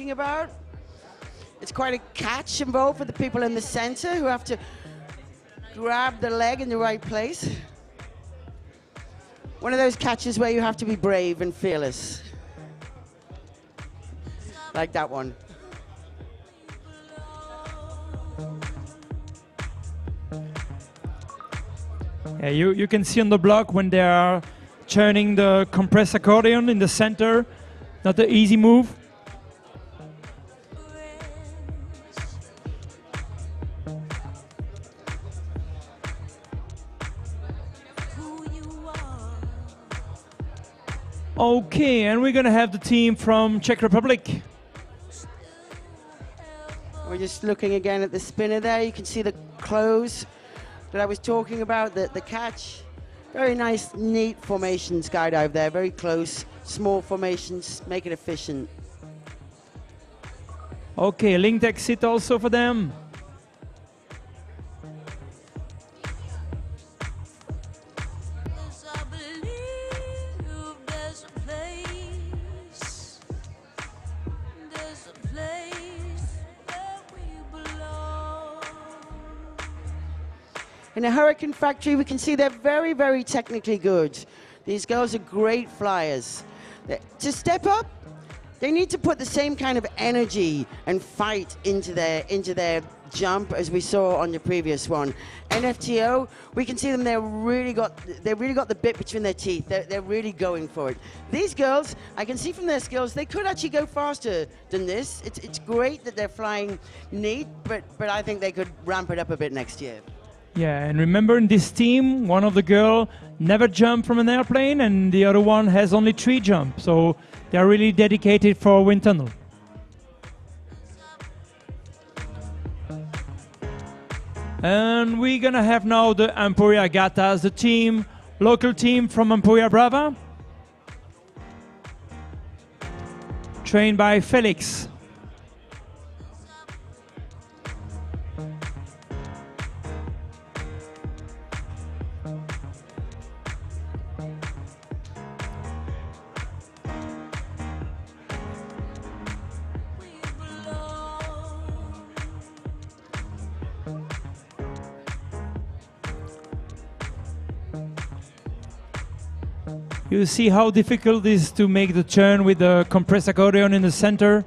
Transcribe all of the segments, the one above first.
talking about. It's quite a catch involved for the people in the center who have to grab the leg in the right place. One of those catches where you have to be brave and fearless. Like that one. Yeah, you can see on the block when they are turning the compressed accordion in the center. Not an easy move. Okay, and we're gonna have the team from Czech Republic. We're just looking again at the spinner there. You can see the close that I was talking about, the catch. Very nice, neat formation skydive there. Very close, small formations, make it efficient. Okay, linked exit also for them. In a Hurricane Factory, we can see they're very, very technically good. These girls are great flyers. To step up, they need to put the same kind of energy and fight into their jump as we saw on the previous one. NFTO, we can see them. They really got the bit between their teeth. They're really going for it. These girls, I can see from their skills, they could actually go faster than this. It's great that they're flying neat, but I think they could ramp it up a bit next year. Yeah, and remember in this team, one of the girls never jumped from an airplane and the other one has only 3 jumps. So they are really dedicated for wind tunnel. And we're gonna have now the Emporia Gatas, the team, local team from Emporia Brava. Trained by Felix. You see how difficult it is to make the turn with the compressed accordion in the center.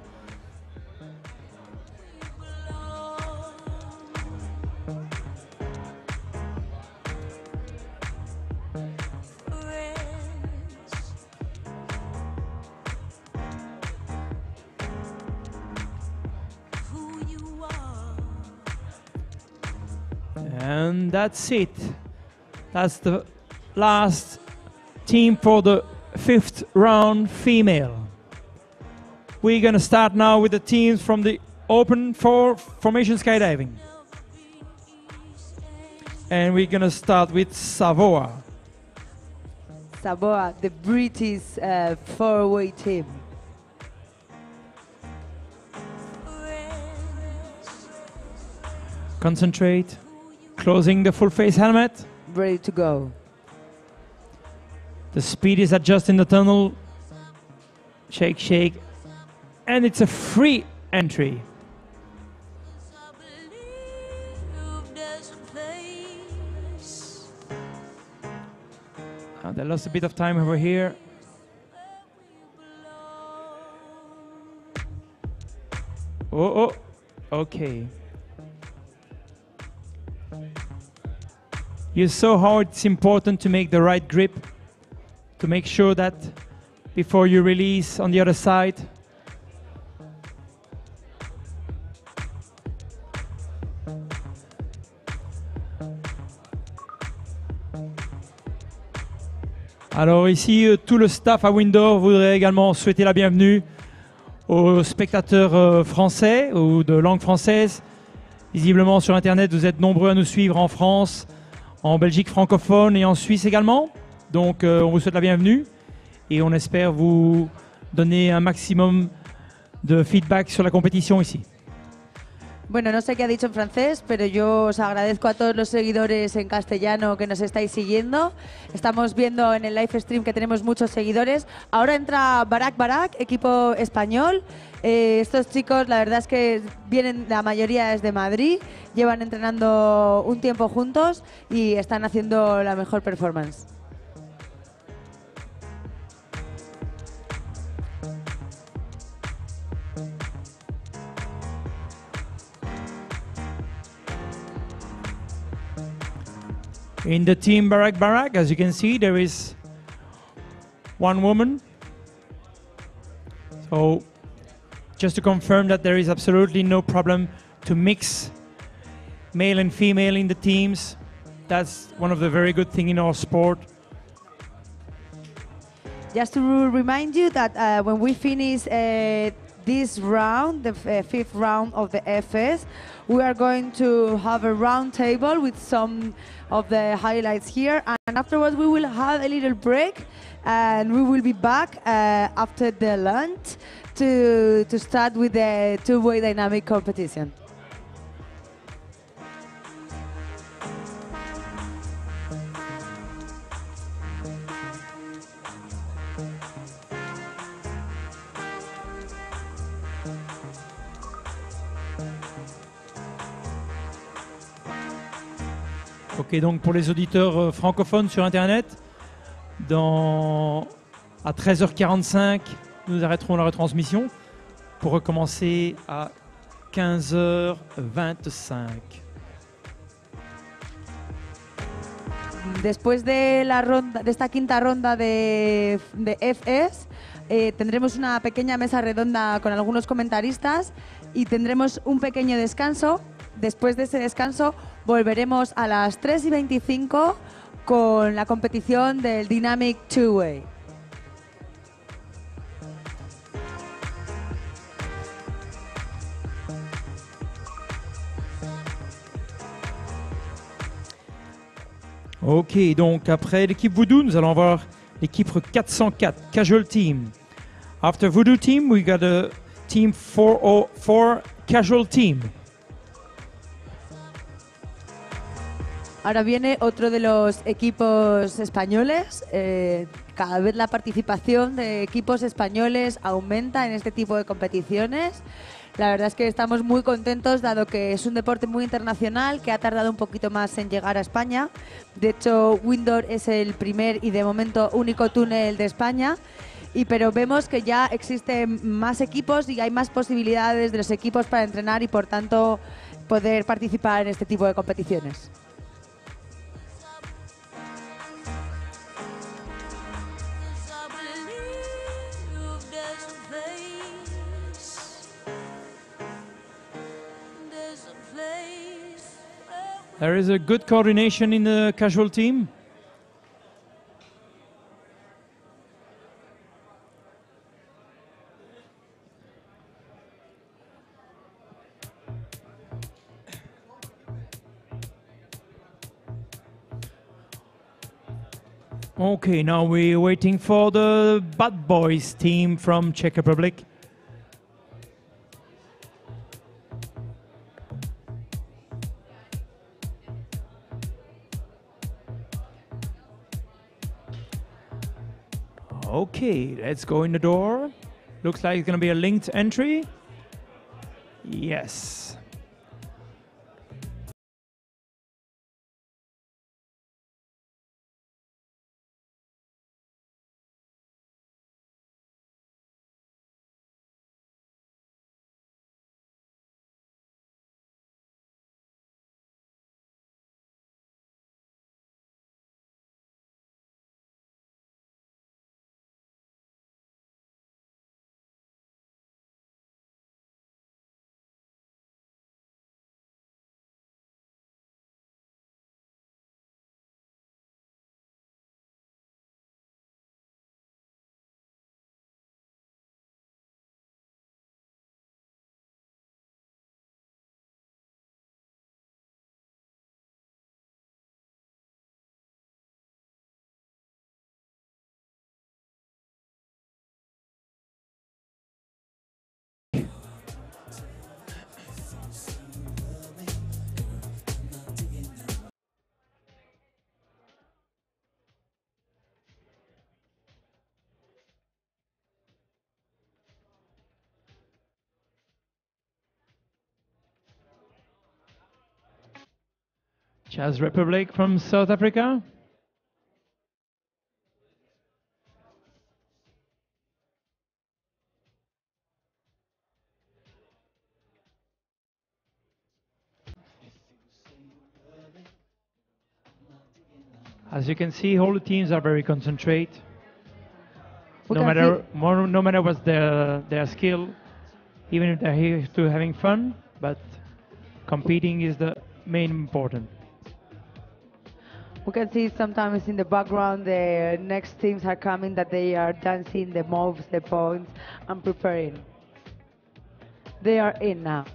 And that's it. That's the last team for the 5th round female. We're gonna start now with the teams from the open for formation skydiving. And we're gonna start with Savoa. Savoa, the British 4-way team. Concentrate. Closing the full face helmet. Ready to go. The speed is adjusted in the tunnel. Shake, shake. And it's a free entry. They lost a bit of time over here. Oh, okay. You saw how it's important to make the right grip, to make sure that before you release on the other side. Alors ici, tout le staff à Windor voudrait également souhaiter la bienvenue aux spectateurs français ou de langue française. Visiblement sur Internet, vous êtes nombreux à nous suivre en France, en Belgique francophone et en Suisse également. Donc on vous souhaite la bienvenue et on espère vous donner un maximum de feedback sur la compétition ici. Bueno, no sé qué ha dicho en francés, pero yo os agradezco a todos los seguidores en castellano que nos estáis siguiendo. Estamos viendo en el live stream que tenemos muchos seguidores. Ahora entra Barak, equipo español. Estos chicos, la verdad es que vienen, la mayoría es de Madrid, llevan entrenando un tiempo juntos y están haciendo la mejor performance. In the team Barak, as you can see, there is one woman. So just to confirm that there is absolutely no problem to mix male and female in the teams. That's one of the very good things in our sport. Just to remind you that when we finish this round, the fifth round of the FS, we are going to have a round table with some of the highlights here, and afterwards we will have a little break, and we will be back after the lunch to start with the two-way dynamic competition. Ok, donc pour les auditeurs francophones sur Internet, à 13h45, nous arrêterons la retransmission pour recommencer à 15h25. Después de esta quinta ronda de FS, tendremos una pequeña mesa redonda con algunos comentaristas y tendremos un pequeño descanso. Después de ese descanso volveremos a las 3:25 con la competición del Dynamic Two-Way. Ok, donc après l'équipe Voodoo, nous allons voir l'équipe 404, Casual Team. After Voodoo Team, we got a Team 404, Casual Team. Ahora viene otro de los equipos españoles. Cada vez la participación de equipos españoles aumenta en este tipo de competiciones. La verdad es que estamos muy contentos, dado que es un deporte muy internacional que ha tardado un poquito más en llegar a España. De hecho, Windor es el primer y de momento único túnel de España. Pero vemos que ya existen más equipos y hay más posibilidades de los equipos para entrenar y por tanto poder participar en este tipo de competiciones. There is a good coordination in the casual team. Okay, now we're waiting for the Bad Boys team from Czech Republic. Okay, let's go in the door. Looks like it's going to be a linked entry. Yes. Czech Republic from South Africa. As you can see, all the teams are very concentrated. No matter what's their skill, even if they're here to having fun, but competing is the main important. We can see sometimes in the background the next teams are coming, that they are dancing the moves, the points, and preparing. They are in now.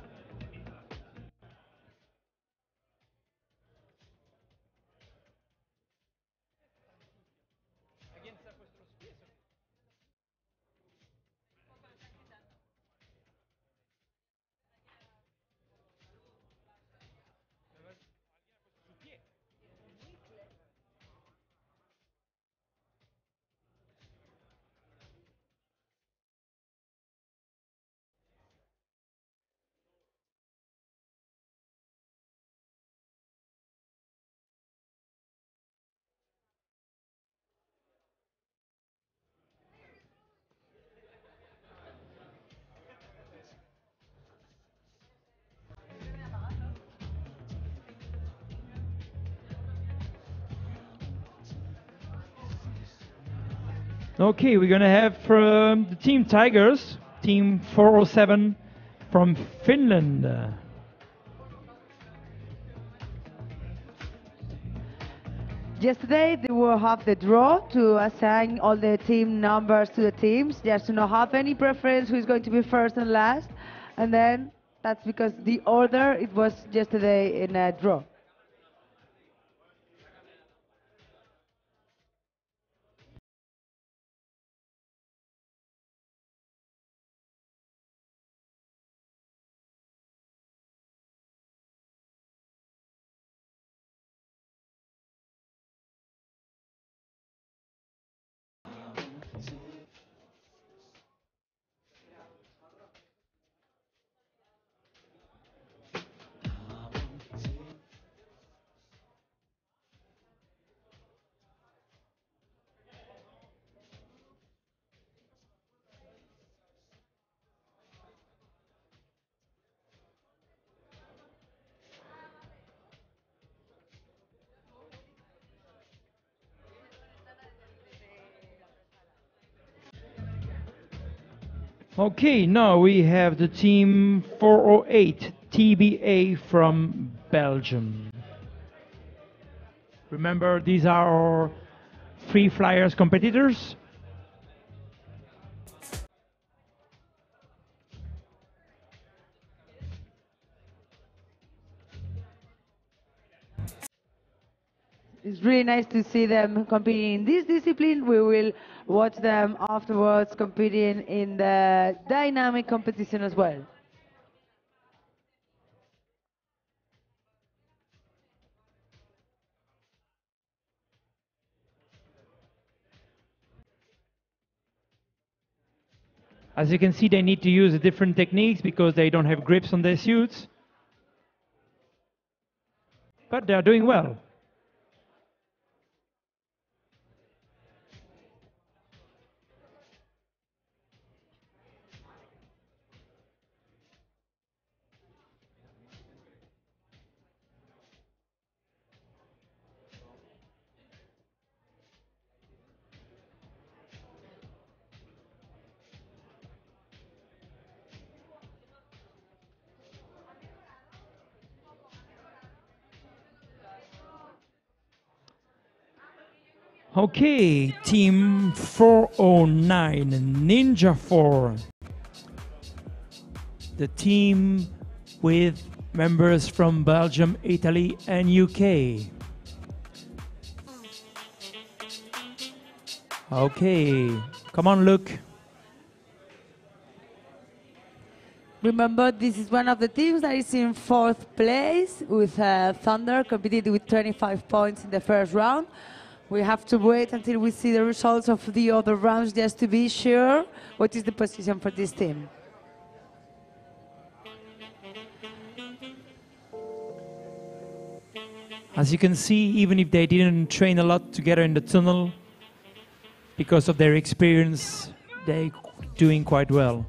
Okay, we're gonna have from the Team Tigers, Team 407 from Finland. Yesterday they will have the draw to assign all the team numbers to the teams, just to not have any preference who is going to be first and last. And then that's because the order, it was yesterday in a draw. Okay, now we have the Team 408 TBA from Belgium. Remember, these are our free flyers competitors. It's really nice to see them competing in this discipline. We will watch them afterwards competing in the dynamic competition as well. As you can see, they need to use different techniques because they don't have grips on their suits. But they are doing well. Okay, Team 409, Ninja 4. The team with members from Belgium, Italy, and UK. Okay, come on, look. Remember, this is one of the teams that is in fourth place, with Thunder competed with 25 points in the first round. We have to wait until we see the results of the other rounds just to be sure what is the position for this team. As you can see, even if they didn't train a lot together in the tunnel, because of their experience, they're doing quite well.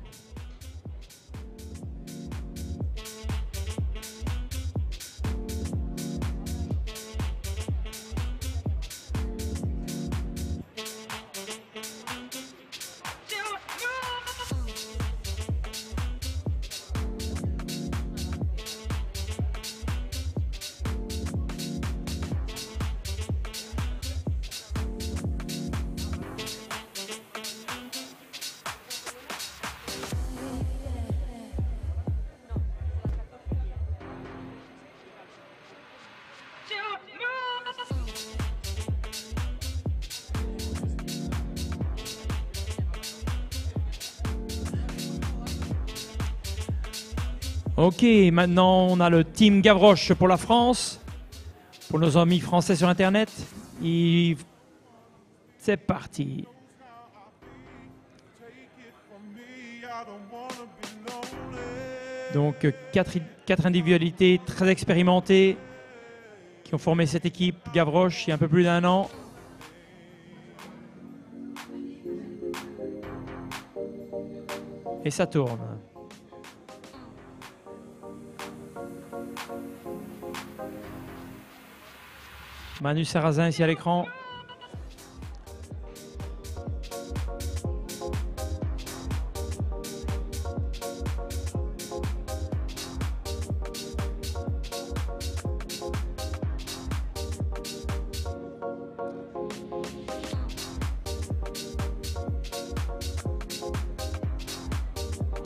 Ok, maintenant on a le team Gavroche pour la France, pour nos amis français sur Internet. C'est parti. Donc quatre individualités très expérimentées qui ont formé cette équipe Gavroche il y a un peu plus d'1 an. Et ça tourne. Manu Sarrazin ici à l'écran.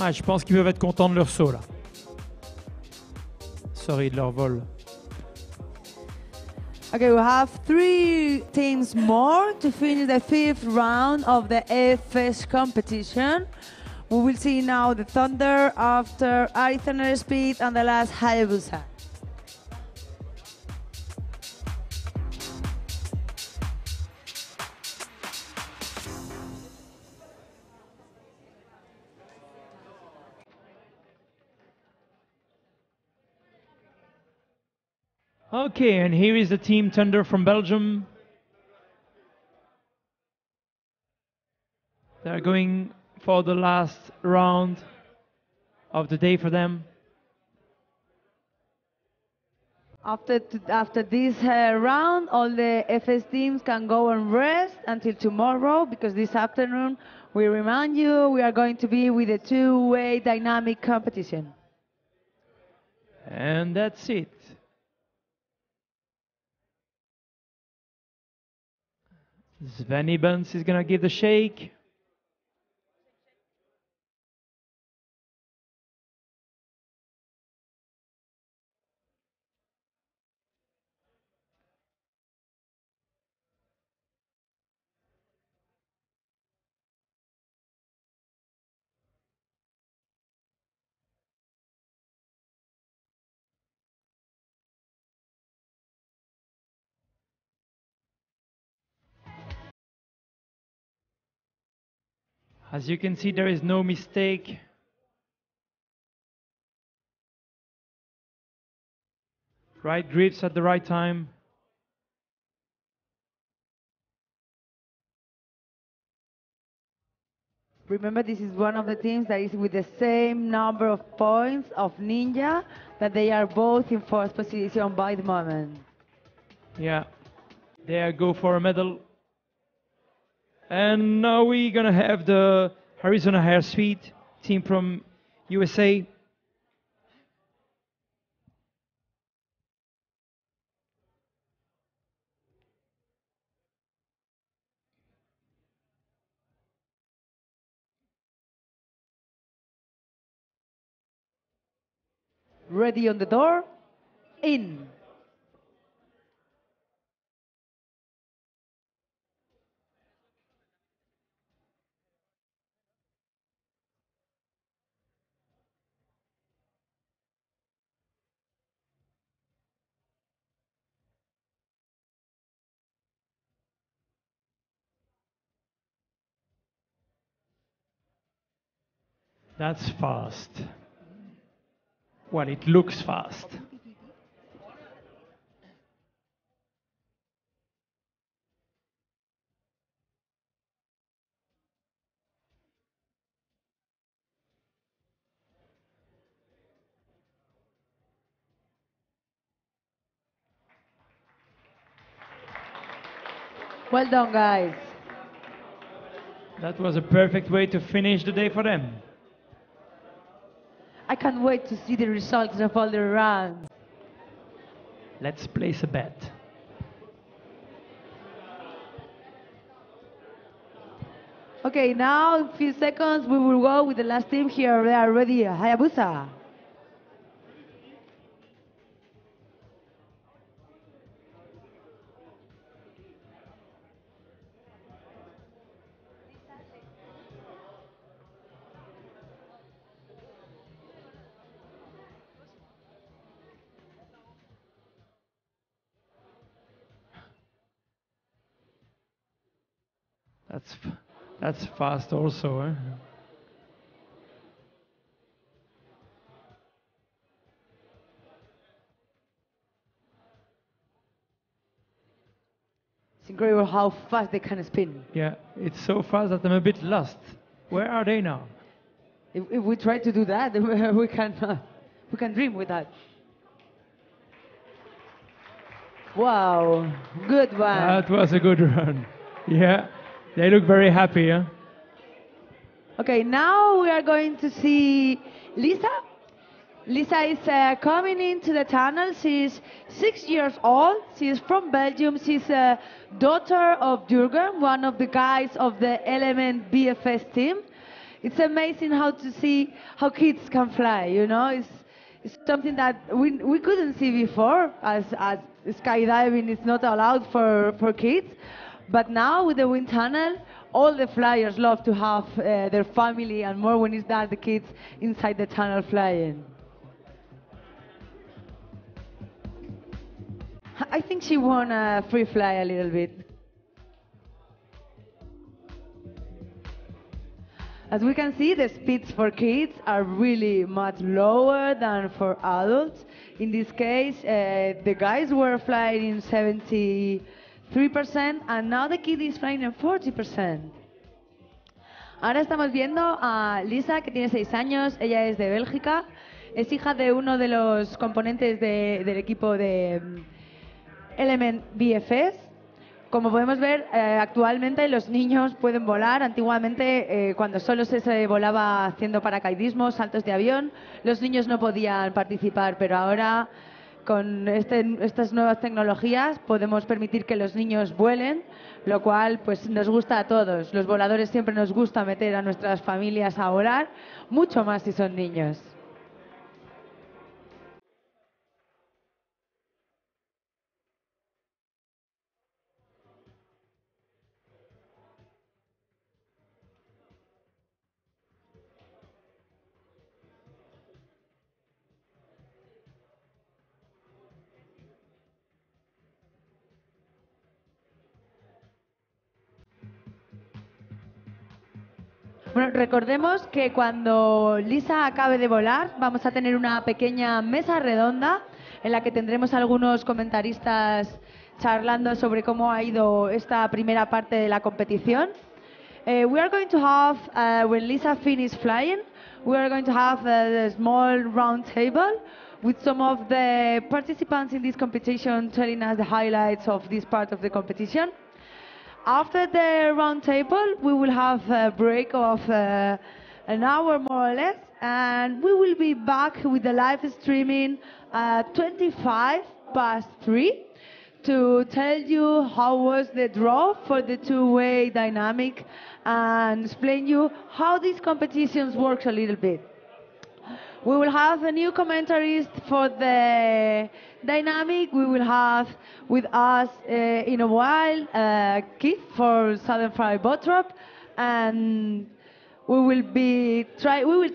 Ah, je pense qu'ils peuvent être contents de leur saut là. Sorry, de leur vol. Okay, we have 3 teams more to finish the 5th round of the FS competition. We will see now the Thunder after Arizona Speed and the last Hayabusa. Okay, and here is the team Thunder from Belgium. They're going for the last round of the day for them. After this round, all the FS teams can go and rest until tomorrow, because this afternoon, we remind you, we are going to be with a 2-way dynamic competition. And that's it. Sven Ibens is going to give the shake. As you can see, there is no mistake. Right grips at the right time. Remember, this is one of the teams that is with the same number of points of Ninja, that they are both in 4th position by the moment. Yeah, there go for a medal. And now we're gonna have the Arizona Hair Suite team from USA. Ready on the door, in. That's fast. Well, it looks fast. Well done, guys. That was a perfect way to finish the day for them. I can't wait to see the results of all the rounds. Let's place a bet. Okay, now in a few seconds we will go with the last team here. They are ready. Hayabusa. That's fast also. Eh? It's incredible how fast they can spin. Yeah, it's so fast that I'm a bit lost. Where are they now? If we try to do that, we can dream with that. Wow, good one. That was a good run. Yeah, they look very happy. Huh? Okay, now we are going to see Lisa. Lisa is coming into the tunnel. She's 6 years old. She is from Belgium. She's a daughter of Jürgen, one of the guys of the Element BFS team. It's amazing how to see how kids can fly, you know. It's something that we couldn't see before, as skydiving is not allowed for kids. But now with the wind tunnel, all the flyers love to have their family and more when it's that the kids inside the tunnel flying. I think she won a free fly a little bit. As we can see, the speeds for kids are really much lower than for adults. In this case, the guys were flying in 73%, and now the kid is flying in 40%. Ahora estamos viendo a Lisa, que tiene 6 años, ella es de Bélgica, es hija de uno de los componentes del equipo de Element BFS. Como podemos ver, actualmente los niños pueden volar. Antiguamente, cuando solo se volaba haciendo paracaidismo, saltos de avión, los niños no podían participar, pero ahora con estas nuevas tecnologías podemos permitir que los niños vuelen, lo cual pues nos gusta a todos. Los voladores siempre nos gusta meter a nuestras familias a volar, mucho más si son niños. Bueno, recordemos que cuando Lisa acabe de volar vamos a tener una pequeña mesa redonda en la que tendremos algunos comentaristas charlando sobre cómo ha ido esta primera parte de la competición. We are going to have, when Lisa finishes flying, we are going to have a small round table with some of the participants in this competition telling us the highlights of this part of the competition. After the round table, we will have a break of an hour more or less, and we will be back with the live streaming at 3 to tell you how was the draw for the two-way dynamic and explain you how these competitions work a little bit. We will have a new commentarist for the dynamic. We will have with us in a while Keith for Southern Fry Bottrop, and we will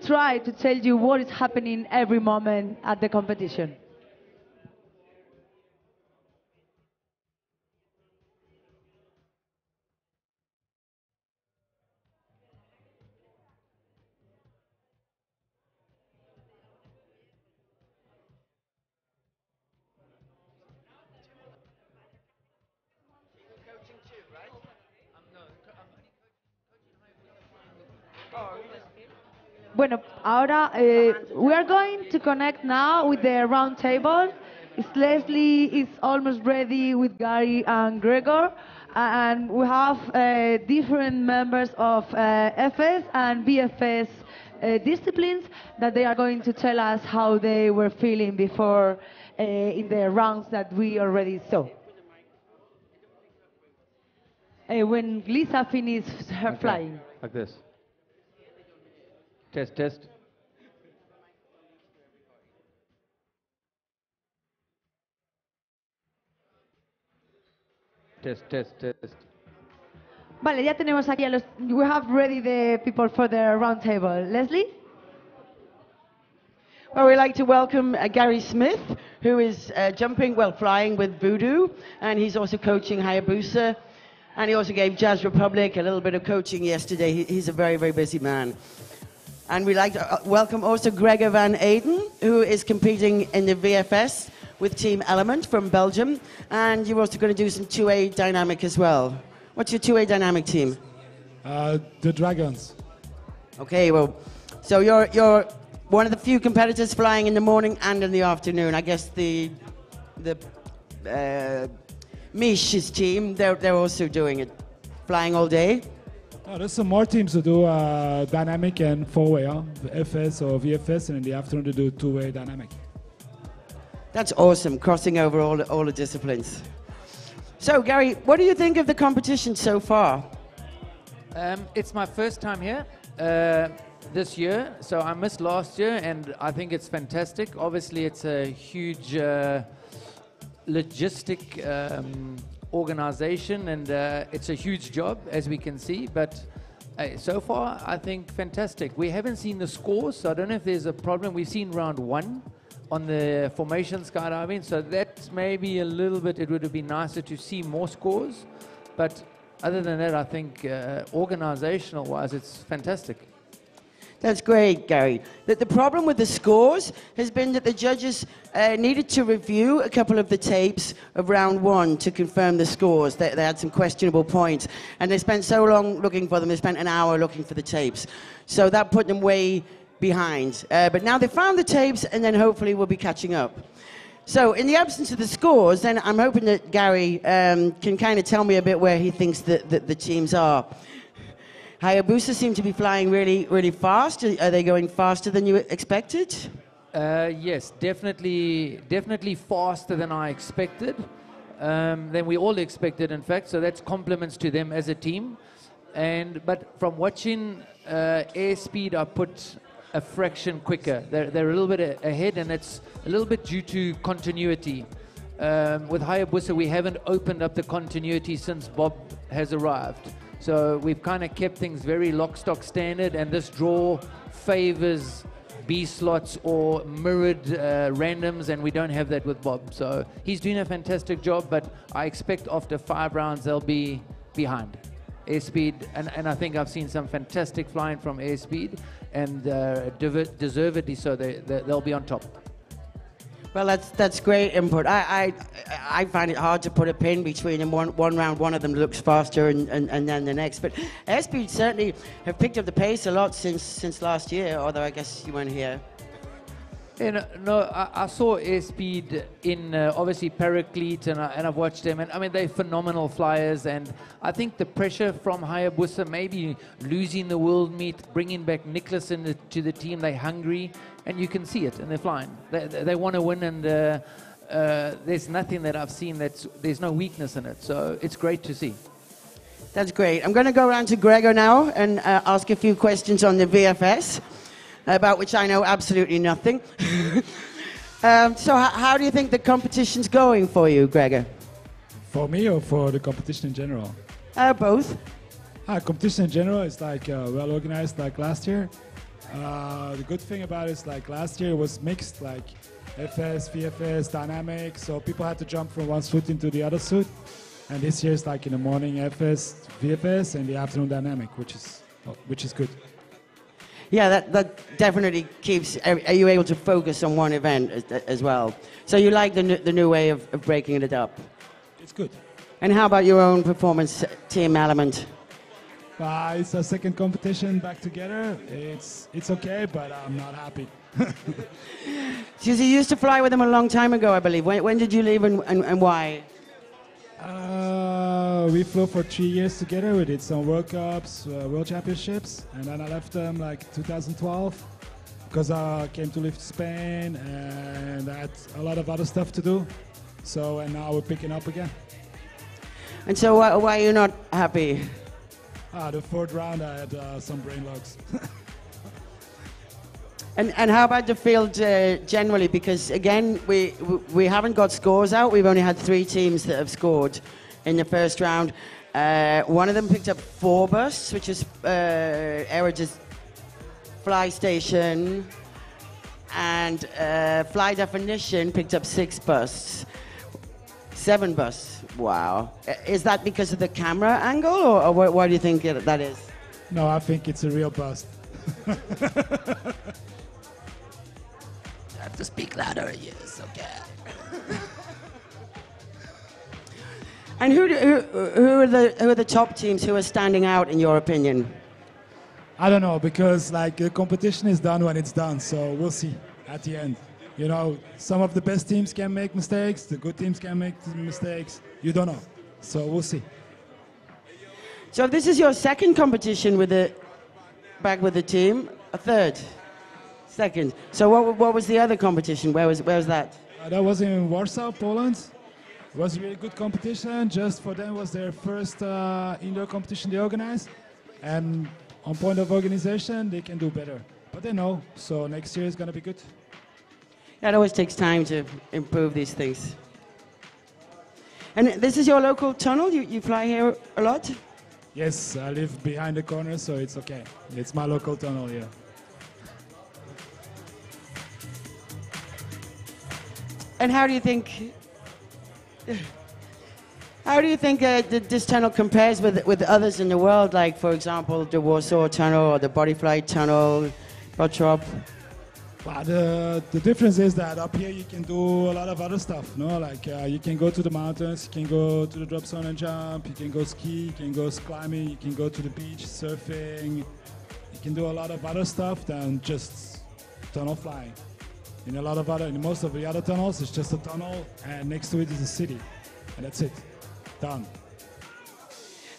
try to tell you what is happening every moment at the competition. Bueno, ahora we are going to connect now with the round table. Leslie is almost ready with Gary and Gregor, And we have different members of FS and VFS disciplines that they are going to tell us how they were feeling before in the rounds that we already saw. When Lisa finished her flying. Like this. Test, test. Test, test, test. Vale, ya tenemos aquí a los... We have ready the people for the round table. Leslie? Well, we'd like to welcome Gary Smith, who is flying with Voodoo, and he's also coaching Hayabusa, and he also gave Jazz Republic a little bit of coaching yesterday. He's a very, very busy man. And we'd like to welcome also Gregor van Aden, who is competing in the VFS with Team Element from Belgium, and you're also going to do some 2A dynamic as well. What's your 2A dynamic team? The Dragons. Okay, well, so you're one of the few competitors flying in the morning and in the afternoon. I guess the Mish's team, they're also doing it, flying all day. Oh, there's some more teams who do dynamic and 4-way, FS or VFS, and in the afternoon they do 2-way dynamic. That's awesome, crossing over all the disciplines. So, Gary, what do you think of the competition so far? It's my first time here this year, so I missed last year, and I think it's fantastic. Obviously, it's a huge logistic organization, and it's a huge job, as we can see, but so far, I think fantastic. We haven't seen the scores, so I don't know if there's a problem. We've seen round 1 on the formation skydiving, so that maybe a little bit, it would have been nicer to see more scores, but other than that, I think organizational wise, it's fantastic. That's great, Gary. The problem with the scores has been that the judges needed to review a couple of the tapes of round 1 to confirm the scores. They had some questionable points, and they spent so long looking for them, they spent an hour looking for the tapes. So that put them way behind. But now they found the tapes, and then hopefully we'll be catching up. So in the absence of the scores, then I'm hoping that Gary can kind of tell me a bit where he thinks that the teams are. Hayabusa seem to be flying really, really fast. Are they going faster than you expected? Yes, definitely faster than I expected, than we all expected, in fact. So that's compliments to them as a team. But from watching airspeed, I put a fraction quicker. They're a little bit ahead, and it's a little bit due to continuity. With Hayabusa, we haven't opened up the continuity since Bob has arrived. So we've kind of kept things very lock, stock, standard, and this draw favors B slots or mirrored randoms, and we don't have that with Bob. So he's doing a fantastic job, but I expect after 5 rounds they'll be behind. Airspeed, and I think I've seen some fantastic flying from Airspeed, and deservedly so, they'll be on top. Well, that's great input. I find it hard to put a pin between them. One round, one of them looks faster, and then the next. But Airspeed certainly have picked up the pace a lot since last year, although I guess you weren't here. No, I saw Airspeed in obviously Paraclete, and I've watched them, and I mean they're phenomenal flyers, and I think the pressure from Hayabusa, maybe losing the world meet, bringing back Nicholas to the team, they're hungry, and you can see it, and they're flying. They want to win, and there's nothing that I've seen there's no weakness in it, so it's great to see. That's great. I'm going to go around to Gregor now and ask a few questions on the VFS. About which I know absolutely nothing. So how do you think the competition's going for you, Gregor? For me or for the competition in general? Both. Competition in general is like well organized like last year. The good thing about it is like last year it was mixed, like FS, VFS, dynamic, so people had to jump from one suit into the other suit. And this year it's like in the morning FS, VFS, and the afternoon dynamic, which is good. Yeah, that definitely keeps. Are you able to focus on one event as well? So you like the new way of breaking it up? It's good. And how about your own performance team element? It's a second competition back together. It's okay, but I'm not happy. Because you used to fly with them a long time ago, I believe. When did you leave and why? we flew for 3 years together. We did some World Cups, World Championships, and then I left them like 2012 because I came to live in Spain and I had a lot of other stuff to do. So, and now we're picking up again. And so why are you not happy? The fourth round I had some brain logs. And how about the field generally? Because again, we haven't got scores out. We've only had 3 teams that have scored in the first round. One of them picked up 4 busts, which is Aerage's Fly Station, and Fly Definition picked up 6 busts. 7 busts. Wow. Is that because of the camera angle, or why do you think that is? No, I think it's a real bust. I have to speak louder. Yes, okay. And who are the top teams who are standing out in your opinion? I don't know, because like the competition is done when it's done, so we'll see at the end. You know, some of the best teams can make mistakes, the good teams can make mistakes. You don't know, so we'll see. So this is your second competition back with the team, a third, second. So what was the other competition? Where was that? That was in Warsaw, Poland. It was a really good competition. Just for them, it was their first indoor competition they organized, and on point of organization, they can do better. But they know, so next year is going to be good. Yeah, it always takes time to improve these things. And this is your local tunnel? You fly here a lot? Yes, I live behind the corner, so it's okay. It's my local tunnel, yeah. And how do you think this tunnel compares with others in the world, like, for example, the Warsaw Tunnel or the Bodyfly Tunnel, Bottrop? Well, the difference is that up here you can do a lot of other stuff, no? Like you can go to the mountains, you can go to the drop zone and jump, you can go ski, you can go climbing, you can go to the beach, surfing. You can do a lot of other stuff than just tunnel flying. In most of the other tunnels, it's just a tunnel, and next to it is a city, and that's it, done.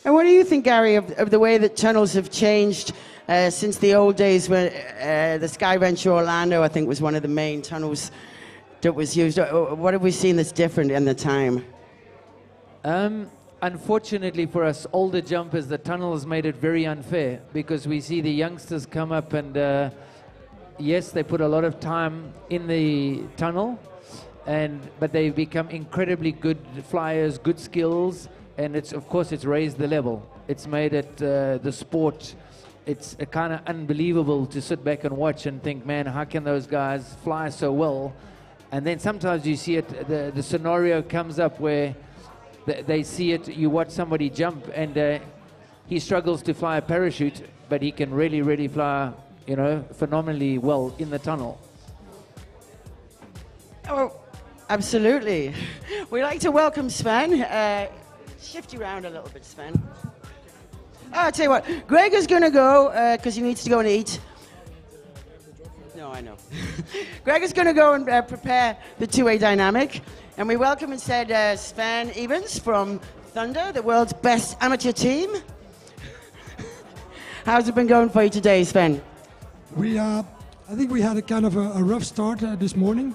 And what do you think, Gary, of the way that tunnels have changed since the old days when the Sky Venture Orlando, I think, was one of the main tunnels that was used? What have we seen that's different in the time? Unfortunately for us older jumpers, the tunnel has made it very unfair, because we see the youngsters come up and yes, they put a lot of time in the tunnel, but they've become incredibly good flyers, good skills, and of course it's raised the level. It's made it the sport. It's kind of unbelievable to sit back and watch and think, man, how can those guys fly so well? And then sometimes you see it, the scenario comes up where they see it, you watch somebody jump and he struggles to fly a parachute, but he can really, really fly, you know, phenomenally well in the tunnel. Oh, absolutely. We'd like to welcome Sven. Shift you around a little bit, Sven. I'll tell you what, Greg is going to go, because he needs to go and eat. No, I know. Greg is going to go and prepare the two-way dynamic. And we welcome instead Sven Evans from Thunder, the world's best amateur team. How's it been going for you today, Sven? I think we had a kind of a rough start this morning.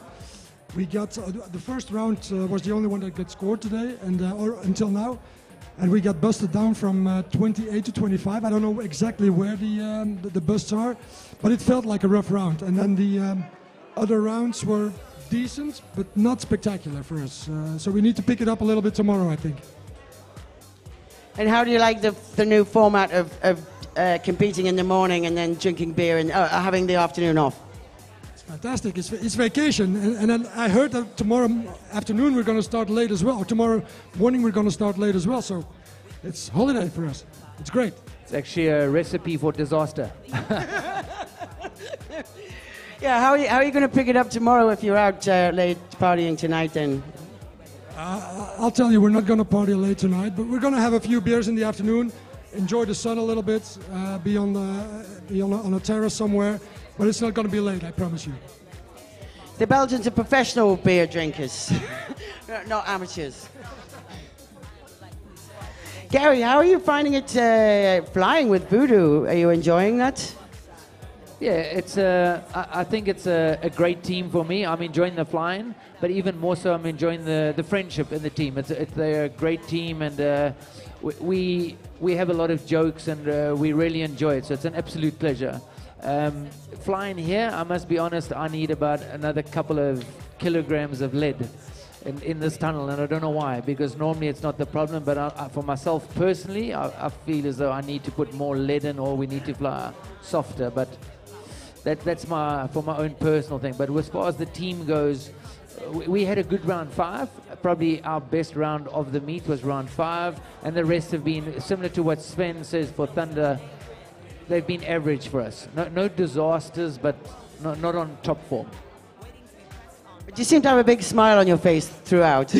We got the first round was the only one that got scored today, and or until now, and we got busted down from 28 to 25. I don't know exactly where the busts are, but it felt like a rough round. And then the other rounds were decent, but not spectacular for us. So we need to pick it up a little bit tomorrow, I think. And how do you like the new format of competing in the morning and then drinking beer and having the afternoon off? It's fantastic. It's vacation. And then I heard that tomorrow afternoon we're going to start late as well. Or tomorrow morning we're going to start late as well. So it's holiday for us. It's great. It's actually a recipe for disaster. Yeah, how are you going to pick it up tomorrow if you're out late partying tonight then? I'll tell you, we're not going to party late tonight, but we're going to have a few beers in the afternoon, enjoy the sun a little bit, be on a terrace somewhere, but it's not going to be late, I promise you. The Belgians are professional beer drinkers, not amateurs. Gary, how are you finding it flying with Voodoo? Are you enjoying that? Yeah, I think it's a great team for me. I'm enjoying the flying, but even more so, I'm enjoying the friendship in the team. They're a great team, and we have a lot of jokes, and we really enjoy it. So it's an absolute pleasure. Flying here, I must be honest, I need about another couple of kilograms of lead in this tunnel, and I don't know why, because normally it's not the problem, but for myself personally, I feel as though I need to put more lead in, or we need to fly softer, but that's for my own personal thing. But as far as the team goes, we had a good round 5. Probably our best round of the meet was round 5, and the rest have been similar to what Sven says for Thunder. They've been average for us. No disasters, but not on top form. But you seem to have a big smile on your face throughout.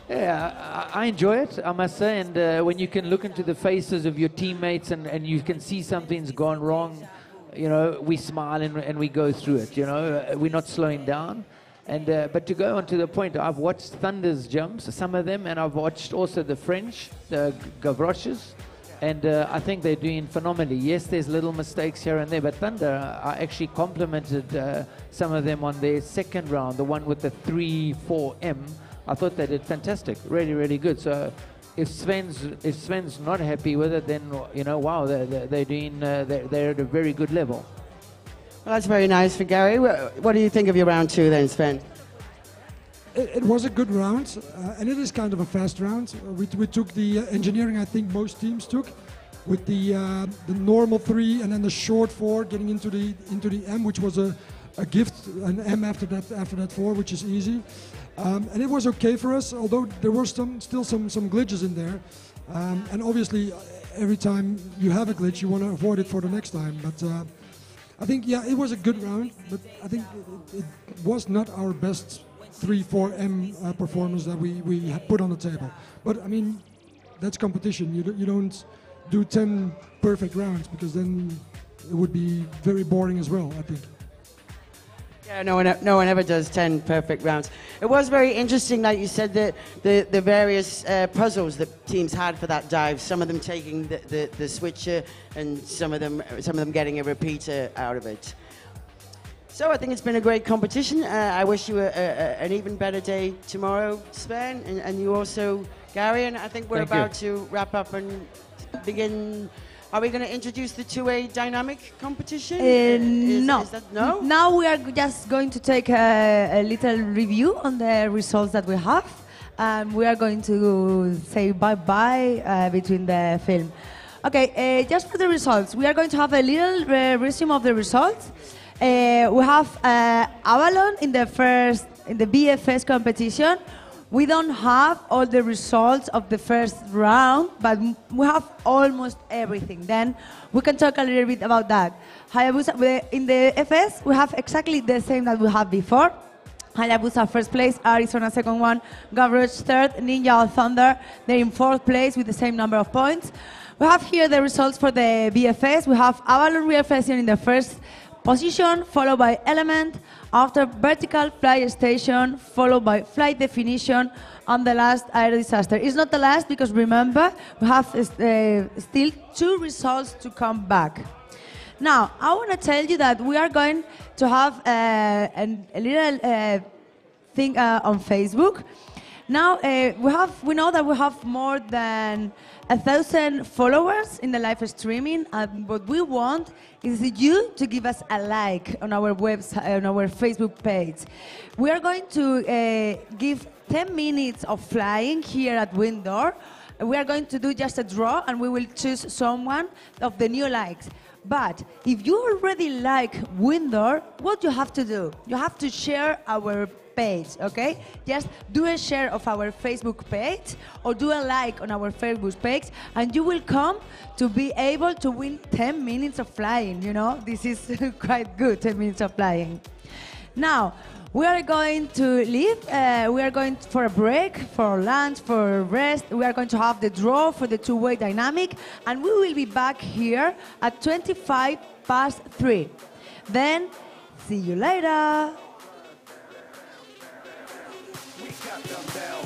Yeah, I enjoy it, I must say. And when you can look into the faces of your teammates and you can see something's gone wrong, you know, we smile and we go through it. You know, we're not slowing down. And but to go on to the point, I've watched Thunder's jumps, some of them, and I've watched also the French, the Gavroches. And I think they're doing phenomenally. Yes, there's little mistakes here and there, but Thunder, I actually complimented some of them on their second round, the one with the 3-4M. I thought they did fantastic, really, really good. So if Sven's not happy with it, then, you know, wow, they're doing, they're at a very good level. Well, that's very nice for Gary. What do you think of your round 2 then, Sven? It was a good round, and it is kind of a fast round. We took the engineering I think most teams took, with the normal 3 and then the short 4 getting into the M, which was a gift, an M after that 4, which is easy. And it was okay for us, although there were still some glitches in there. And obviously, every time you have a glitch, you want to avoid it for the next time. But I think, yeah, it was a good round, but I think it was not our best 3-4M performance that we had put on the table. But I mean, that's competition. You don't do 10 perfect rounds, because then it would be very boring as well, I think. Yeah, no one ever does 10 perfect rounds. It was very interesting, like you said, the various puzzles that teams had for that dive. Some of them taking the switcher, and some of them getting a repeater out of it. So I think it's been a great competition. I wish you an even better day tomorrow, Sven, and you also, Gary. And I think we're about to wrap up and begin. Are we going to introduce the 2A dynamic competition? No. Is that, no? Now we are just going to take a little review on the results that we have. We are going to say bye-bye between the film. Okay, just for the results, we are going to have a little resume of the results. We have Avalon in the VFS competition. We don't have all the results of the first round, but we have almost everything. Then we can talk a little bit about that. Hayabusa, in the FS, we have exactly the same that we had before. Hayabusa first place, Arizona second one, Gavroche third, Ninja Thunder, they're in fourth place with the same number of points. We have here the results for the VFS. We have Avalon VFS in the first position, followed by Element, after Vertical Flight Station, followed by Flight Definition, and the last Aero Disaster. It's not the last, because remember, we have still 2 results to come back. Now, I want to tell you that we are going to have a little thing on Facebook. Now, we know that we have more than 1,000 followers in the live streaming, and what we want is you to give us a like on our website, on our Facebook page. We are going to give 10 minutes of flying here at Windor. We are going to do just a draw, and we will choose someone of the new likes. But if you already like Windor, what you have to do? You have to share our page, okay? Just do a share of our Facebook page, or do a like on our Facebook page, and you will come to be able to win 10 minutes of flying, you know? This is quite good, 10 minutes of flying. Now, we are going to leave. We are going for a break, for lunch, for rest. We are going to have the draw for the 2-way dynamic, and we will be back here at 3:25. Then, see you later. We got them down.